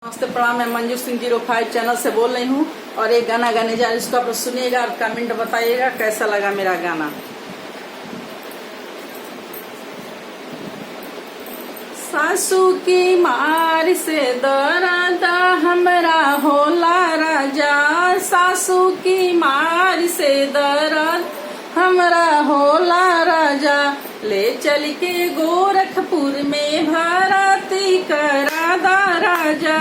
नमस्ते प्रणाम। मैं मंजू सिंह 05 चैनल से बोल रही हूँ और एक गाना गाने जा रही हूँ। इसको आप सुनिएगा और कमेंट बताइएगा कैसा लगा मेरा गाना। सासू की मार से दर्द हमरा होला राजा, सासू की मार से दर्द हमरा होला राजा। ले चल के गोरखपुर में भर्ती करा दा राजा,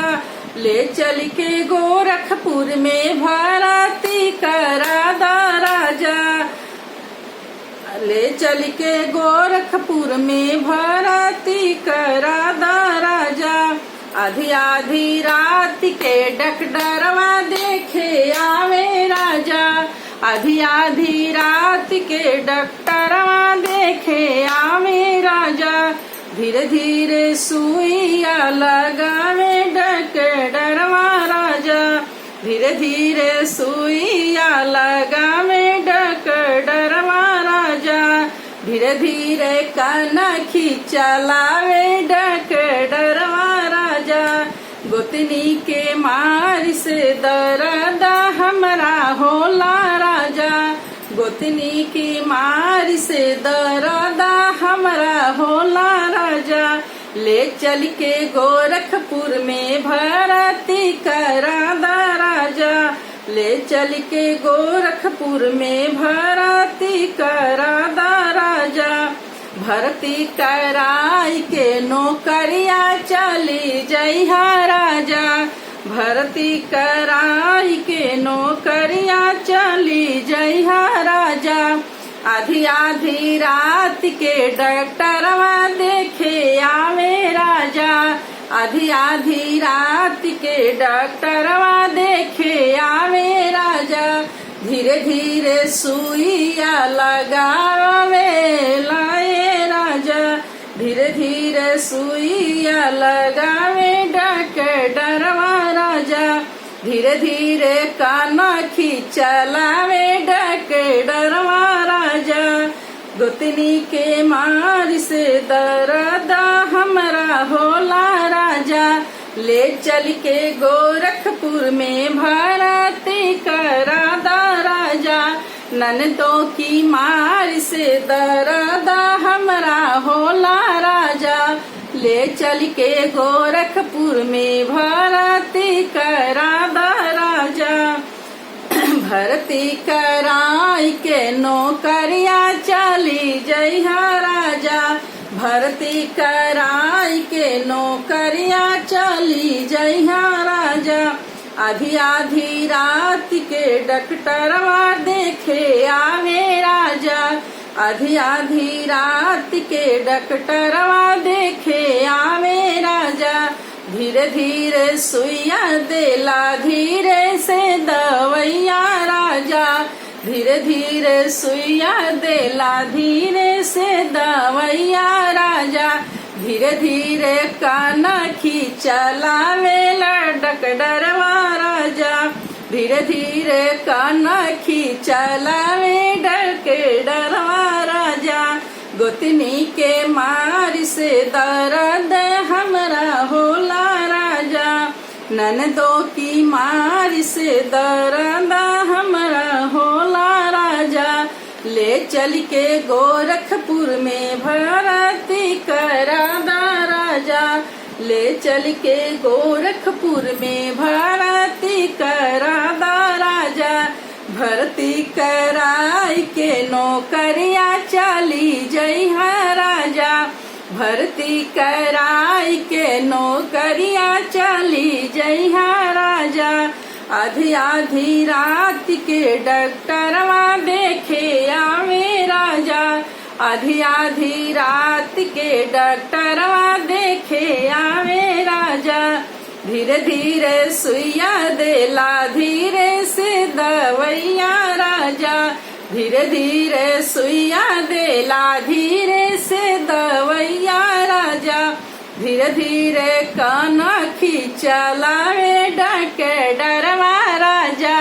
ले चल के गोरखपुर में भर्ती करा दा राजा, ले चल के गोरखपुर में भर्ती करा दा राजा। आधी आधी रात के डकडरवा देखे आवे राजा, आधी आधी रात के डॉक्टरवा देखे आवे राजा। धीरे धीरे सुइया लगावे डॉक्टरवा राजा, धीरे धीरे सुइया लगावे डॉक्टरवा राजा। धीरे धीरे कनखी चलावे डॉक्टरवा राजा। गोतनी के मार से दर्द हमरा होला राजा, गोतनी की मार से दर्द हमरा होला राजा। ले चल के गोरखपुर में भर्ती करा दा राजा, ले चल के गोरखपुर में भर्ती करा दा राजा। भर्ती कराई के नौकरिया चली जइहा राजा, भर्ती कराई के नौकरिया चली जइहा राजा। आधी आधी रात के डॉक्टरवा देखे आवे राजा, आधी आधी रात के डॉक्टरवा देखे आवे राजा। धीरे धीरे सुइया लगावे लाए राजा, धीरे धीरे सुइया लगावे डॉक्टरवा राजा। धीरे धीरे कनखी चलावे डॉक्टरवा राजा। गोतनी के मार से दर्द हमरा होला राजा, ले चल के गोरखपुर में भर्ती करा दा राजा। ननदों की मार से दर्द हमरा होला राजा, ले चल के गोरखपुर में भर्ती करा दा राजा। भर्ती कराई के नौकरिया चली जइहा राजा, भर्ती कराई के नौकरिया चली जइहा राजा। आधी आधी रात के डॉक्टरवा देखे आवे राजा, आधी आधी रात के डॉक्टरवा देखे आवे राजा। धीरे धीरे सुइया देला धीरे से दवैया राजा, धीरे धीरे सुइया देला धीरे से दवैया राजा। धीरे धीरे कनखी चलावेला डॉक्टरवा राजा, धीरे धीरे कनखी चलावे डॉक्टरवा राजा। गोतनी के मार से दर्द हमरा होला राजा, ननदों की मार से दर्द हमरा होला राजा। ले चल के गोरखपुर में भर्ती करा दा राजा, ले चल के गोरखपुर में भर्ती करा दा राजा। भर्ती कराई के नौकरिया चली जइहा राजा, भर्ती कराई के नौकरिया चली जइहा राजा। आधी आधी रात के डॉक्टरवा देखे आवे राजा, आधी आधी रात के डॉक्टरवा देखे आवे राजा। धीरे धीरे सुइया देला धीरे से दवैया राजा, धीरे धीरे सुइया देला धीरे से दवैया राजा। धीरे धीरे कनखी चलावे डॉक्टरवा राजा,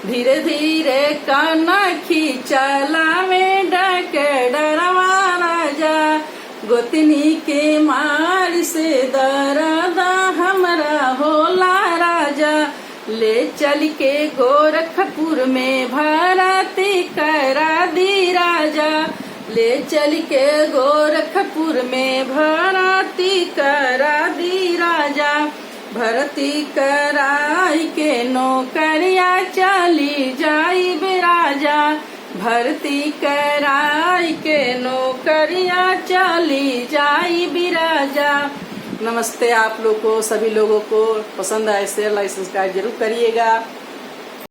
धीरे धीरे कनखी चलावे डॉक्टरवा राजा। गोतनी के मार से दर्द हमरा होला ले चल के गोरखपुर में भर्ती करा दी राजा, ले चल के गोरखपुर में भर्ती करा दी राजा, भर्ती कराई के नौकरिया चली जाई राजा, भर्ती कराई के नौकरिया चली जाई राजा। नमस्ते आप लोग को, सभी लोगों को पसंद आए शेयर लाइक सब्सक्राइब जरूर करिएगा।